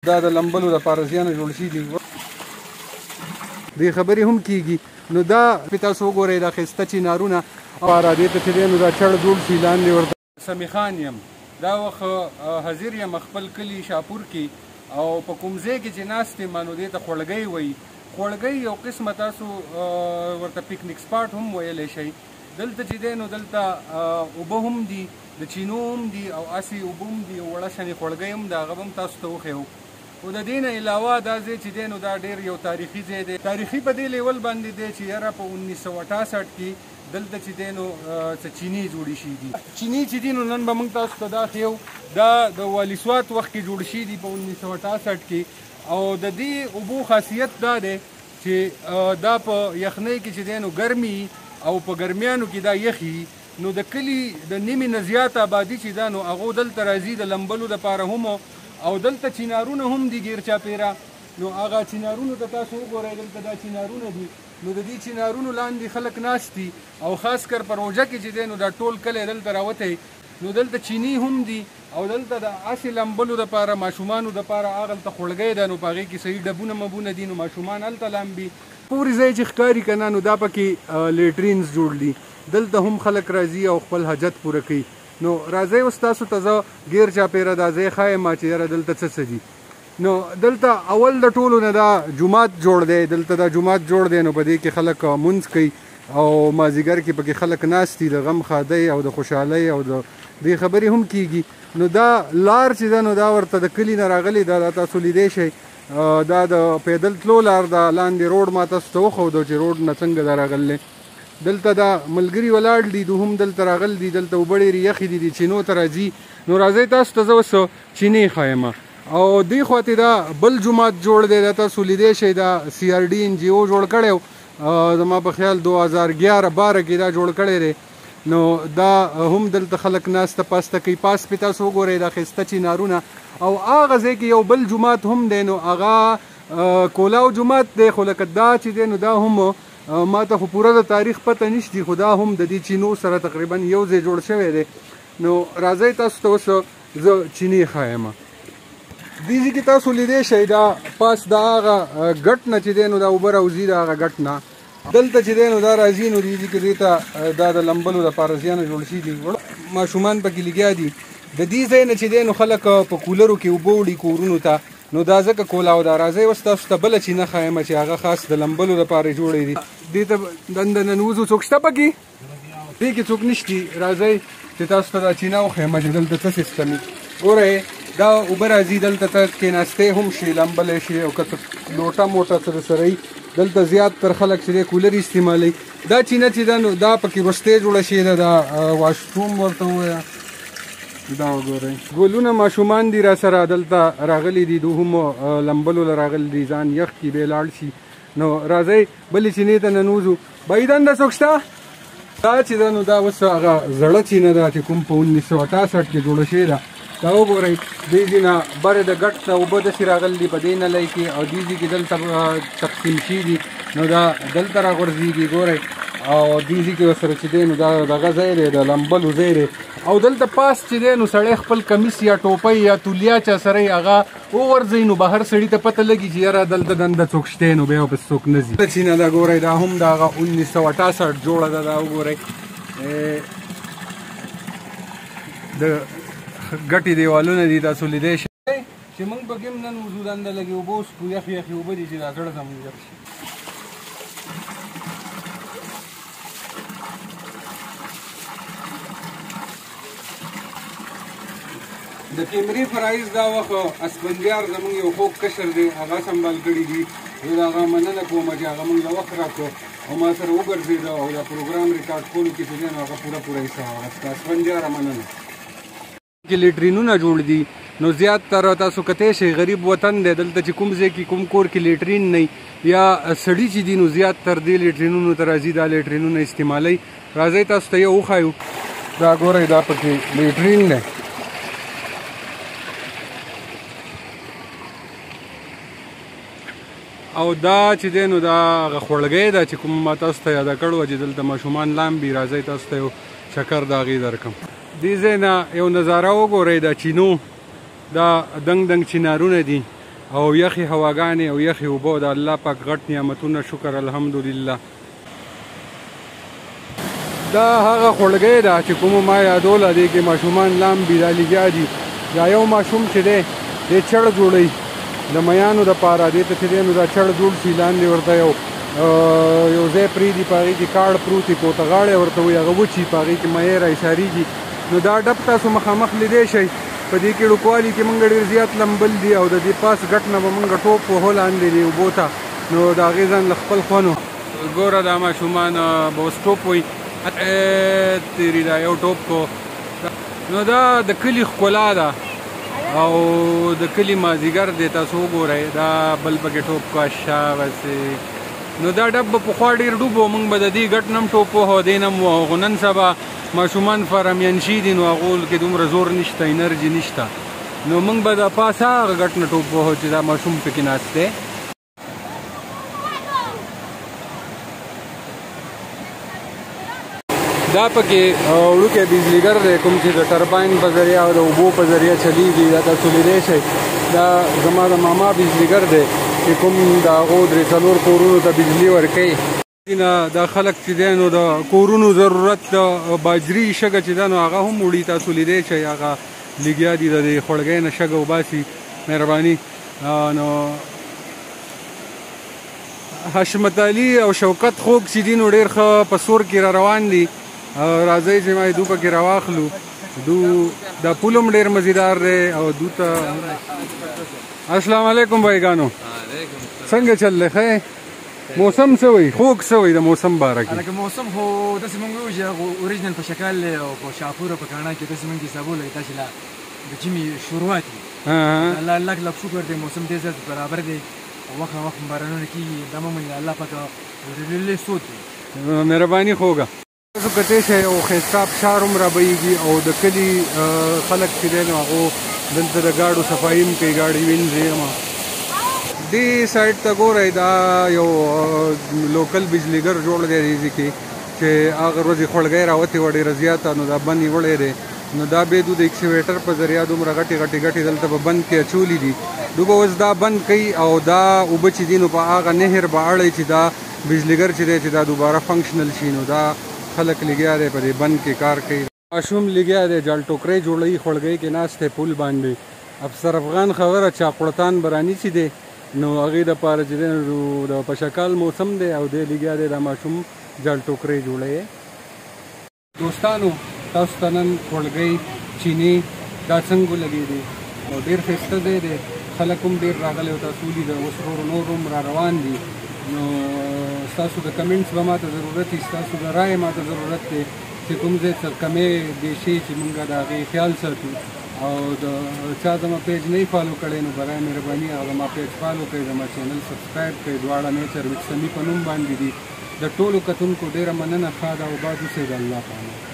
دا د لمبلو لپاره زیانه جوړ شي دي دې خبرې هم کیږي. نو دا تاسو وګورئ دا ښایسته چینارونه لپاره دې ته چې دی نو دا چړ جوړ شي لاندې ورته سمیع خان یم دا وخت حاضر یم خپل کلي شاپور کې او په کوم ځای کې چې ناست یم نو دې ته خوړګۍ وایي. خوړګۍ یو قسمه تاسو ورته پکنیک سپاټ هم ویلی شئ. دلته چې دی نو دلته اوبه هم دي د چینو هم دي او اسې اوبه هم دي وړه شانې خوړګۍ هم ده هغه به هم تاسو ته وښیو. او د دې نه علاوه دا ځای چې دی نو دا ډېر یو تاریخي ځای دی. تاریخي په دې لیول باندې دی چې یاره په 1968 کې دلته چې دی نو څه چینې جوړې شوي دي. چینې چې دي نو نن به موږ تاسو ته دا ښیو دا د والیسوات وخت کې جوړ شوي دي په 1968 کې. او د دې اوبو خاصیت دا دی چې دا په یخنۍ کې چې دی نو ګرمي او په ګرمیانو کې دا یخي نو د کلي د نیمې نه زیات آبادي چې دا نو هغو دلته راځي د لمبلو دپاره هم او دلته چینارونه هم دي ګیر چاپېره. نو هغه چینارونو ته تاسو وګورئ دلته دا چینارونه دي نو د دې چینارونو لاندې خلک ناست دي او خاص کر په روژه کې چې دی نو دا ټول کلی دلته راوتی نو دلته چینی هم دي او دلته د اسې لمبلو دپاره ماشومانو دپاره هغلته خوړګۍ ده نو په هغې کې صحیح ډبونه مبونه دي نو ماشومان هلته لامبي. پورې ځای چې ښکاري که نه نو دا پکې لیټرینز جوړ دي دلته هم خلک راځي او خپل حاجت پوره کوي. نو راځئ اوس تاسو ته زه ګیر چاپېره دا ځای ښایم چې یاره دلته څه دي. نو دلته اول د ټولو نه دا جومات جوړ دی دلته دا جومات جوړ دی نو په دې کې خلک مونځ کوي او مازدیګر کې پکې خلک ناست دي د غم ښادۍ او د خوشحالۍ او د دې خبرې هم کیږي. نو دا لار چې ده نو دا ورته د کلي نه راغلی دا تاسو لیدی شئ دا د پیدل تلو لار دا لاندې روډ ما تاسو ته وښودو چې روډ نه څنګه دا راغلی. دلته دا ملګري ولاړ دي دوی هم دلته راغلي دي دلته اوبه ډېرې یخې دي د چینو ته راځي. نو راځئ تاسو ته زه اوس چینې ښایم او دې خواته دا بل جومات جوړ دی دا تاسو لیدی شئ دا CRD NGO جوړ کړی زما په خیال 2011-12 کې دا جوړ کړی دی. نو دا هم دلته خلک ناسته پاسته کوي. پاس پې تاسو وګورئ دا ښایسته چینارونه او هغه ځای کې یو بل جومات هم دی نو هغه کولاو جومات دی خو لکه دا چې دی نو دا هم ما ته خو پوره د تاریخ پته نشته خو دا هم د دې چینو سره تقریبا یو ځای جوړ شوی دی. نو راځئ تاسو ته اوس زه چینې ښایم. دې ځای کې تاسو لیدی شئ دا پاس د هغه ګټ نه چې دی نو دا اوبه راوځي د هغه ګټ نه دلته چې دی نو دا راځي نو دې کې دې ته دا د لمبلو لپاره زیانه جوړ شي دي ماشومان پکې لګیا دي. د دې ځای نه چې دی نو خلک په کولرو کې اوبه وړي کورونو ته نو دا ځکه کولاو دا. راځئ اوس تاسو ته بله چینه ښایم چې هغه خاص د لمبلو لپاره جوړې دي. دې ته دنده ننوځو څوک شته پکې دې کې څوک نشتي. راځئ چې تاسو ته دا چینه وښیم چې دلته څه سیسټم وي. ګورئ دا اوبه راځي دلته ته کېناستی هم شي لمبلی شي او که لوټه موټه سره سره وي دلته زیات تر خلک چې دی کولر استعمالوي. دا چینه چې ده نو دا پکې وروستۍ جوړه شوې ده دا واشروم ورته ووایه. دا وګورئ ګلونه ماشومان دي را سره دلته راغلي دي دوی هم لمبلو له راغلي دي ځان یخ کې به لاړ شي. نو راځئ بلې چینې ته ننوځو. بعید دنده څوک شته دا چې ده نو دا اوس هغه زړه چینه ده چې کوم په 1968 کې جوړه شوې ده. دا وګورئ دې ځای نه برې د ګټ نه اوبه داسې راغلي دي په دې نلی کې او دې ځای کې دلته تقسیم شي دي نو دا دلته راغورځېږي. ګورئ او دې ځای کې ورسره چې دی نو دا دغه ځای دی د لمبلو ځای دی او دلته پاس چې دی نو سړی خپل کمیس یا ټوپۍ یا تولیا چا سره یې هغه وغورځوي نو بهر سړي ته پته لګي چې یاره دلته دنده څوک شته نو بیا ورپسې څوک نه ځي. چینه ده ګورئ دا هم د هغه 1968 جوړه ده. دا وګورئ د ګټې دیوالونه دي تاسو لیدی شئ چې موږ پکې هم نن وځو دنده لګي اوبه وڅښو یخې یخې اوبه دي چې دا زړه زموږ یخ شي. د کیمرې فرایز دا وخت اسفندیار زموږ یو خوږ کشر دی هغه سنبال کړي دي. زه د هغه مننه کوم چې هغه موږ له وخت راکړو او ما سره وګرځېده او دا پروګرام ریکارډ کولو کې چې دی نو هغه پوره حصه واخیسته. اسفندیاره مننه. کې لیټرینونه جوړ دي نو زیات تر تاسو کتی شئ غریب وطن دی دلته چې کوم ځای کې کوم کور کې لیټرین نه یا سړي چې دي نو زیات تر دې لیټرینونو ته راځي دا لیټرینونه استعمالوي. راځئ تاسو ته یې وښایو. دا ګورئ دا پکې لیټرین دی او دا چې دی نو دا هغه خوړګۍ ده چې کوم ما تاسو ته یاده کړو چې دلته ماشومان لامبي. راځئ تاسو ته یو چکر د هغې درکړم. دې ځای نه یو نظاره وګورئ دا چینو دا دنګ دنګ چینارونه دي او یخي هواګانې او یخي اوبه د الله پاک غټ نعمتونه شکر الحمدلله. دا هغه خړګۍ ده چې کومه ما یادوله دی کې ماشومان لامبي دا لګیا دي. دا یو ماشوم چې دی دی چړ جوړوي د میانو دپاره دې ته چې دی نو دا چړ جوړ شي لاندې ورته یو ځای پرېږدي په هغې کې کاړ پروت وي پوتغاړی ورته وایي هغه وچي په هغې کې می راایسارېږي. نو دا ډب تاسو مخامخ لیدی شئ. په دې کې ډوکوالي کې موږ ډېر زیات لمبل دي او د دې پاس ګټ نه به موږ ټوپ وهو لاندې دې اوبو ته. نو د هغې ځان له خپل خوند ګوره دا ماشومان به اوس ټوپ وایي تېري دا یو ټوپ کو. نو دا د کلي ښکلا ده او د کلي مازدیګر دی. تاسو وګورئ دا بل پکې ټوپ کو شابسې. نو دا ډب به پخوا ډېر ډوب و موږ به د دې ګټ نه هم ټوپ وهو دې نه هم وهو. خو نن سبا ماشومان فارمیانشي دي نو هغو کې دومره زور نشته انرژي نشته. نو موږ به د پاسه هغه ګټ نه ټوپ وهو چې دا ماشوم پکې ناست دی. دا پکې وړوکی بجلیګر دی کوم چې د ټرباین په ذریعه او د اوبو په ذریعه چلیږي. دا تاسو لیدی شئ. دا زما د ماما بجلیګر دی چې کوم د هغو درې څلور کورونو ته بجلي ورکوي. دا خلک چې دی نو د کورونو ضرورت د باجري شګه چې ده نو هغه هم وړي. تاسو لیدی شئ هغه لګیا دي د دې خړګۍ نه شګه وباسي. مهرباني. نو حشمت علي او شوکت خوږ چې دي نو ډېر ښه په سور کې را روان دي. راځئ چې ما دو پکې راواخلو. دا پول هم ډېر مزیدار دی او دو ته السلام علیکم بایګانو. څنګه چل دی ښه موسم څه وایي خوږ څه وایي د موسم باره کې؟ لکه موسم خو داسې مونږ وایو چې اوریجنل په شکل دی او په شاپور او په کاڼا کې داسې مونږ حسابو لګي چې لا د جمعې شروعات وي. الله لک لک شکر دی موسم ډېر زیات برابر دی او وخت وخت بارانونه کېږي. دا مومن الله پاک لوی سود دی. مهرباني خوږه. تاسو کتی شئ او ښایسته ابشار هم رابهیږي او د کلي خلک چې دی نو هغو دلته د ګاډو صفایي هم کوي ګاډي وینځي هم. دې سایډ ته ګورئ دا یو لوکل بجلیګر جوړ دی دې ځای کې چې هغه ورځې خړګۍ راوتې وه ډېره زیاته نو دا بند یې وړی دی. نو دا بیا دو د اکسیویټر په ذریعه دومره غټې دلته په بند کې اچولي دي. دو به اوس دا بند کوي او دا اوبه چې دي نو په هغه نهر به اړئ چې دا بجلیګر چې دی چې دا دوباره فنکشنل شي. نو دا خلک لګیا دی په دې بند کې کار کوي. ماشوم لګیا دی جال ټوکرۍ جوړوي خړګۍ کې ناست دی پول باندې. افسر افغان خبره چاقړتان به رانیسي دی نو هغې دپاره چې دی د پشکال موسم دی او دی لګیا دی دا ماشوم جال ټوکرۍ جوړوي. دوستانو تاسو ته نن خړګۍ چینې دا څنګه لګېدې او ډېر ښایسته ځای دی. خلک هم ډېر راغلی او تاسو ولیده اوس نور هم را روان دي. نو ستاسو د کمنټس به ماته ضرورت وي ستاسو د رایې ماته ضرورت دی چې کوم ځای څه کمی دی شي چې موږ د هغې خیال ساتو. او د چا زما پیج نه فالو کړی نو برای مهرباني هغه زما پیج فالو کړئ زما چینل سبسکرایب کړئ. دواړه نیچر وچ سمي په نوم باندې دي. د ټولو کتونکو ډېره مننه. ښه ده او باد اوسئ د الله په امان.